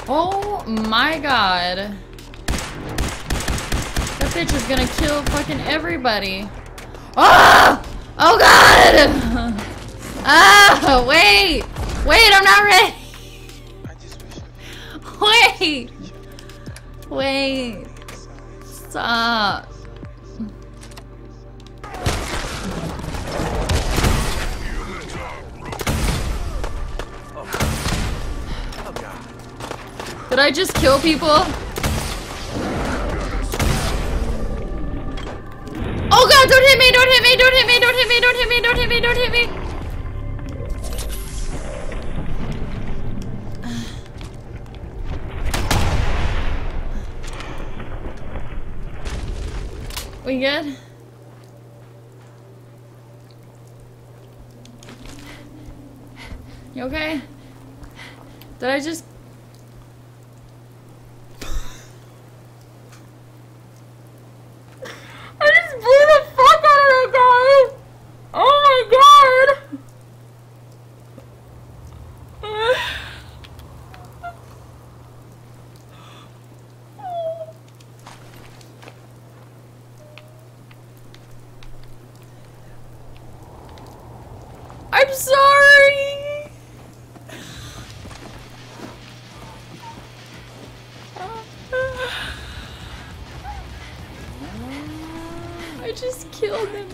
Oh my god. That bitch is gonna kill fucking everybody. Oh! Oh god! Ah! Wait! Wait, I'm not ready! Wait! Wait. Stop. Did I just kill people? Oh god, don't hit me, don't hit me, don't hit me, don't hit me, don't hit me, don't hit me, don't hit me. We good? You okay? Did I just... I just blew the fuck out of that guy! Oh my god! I'm sorry! I just killed him.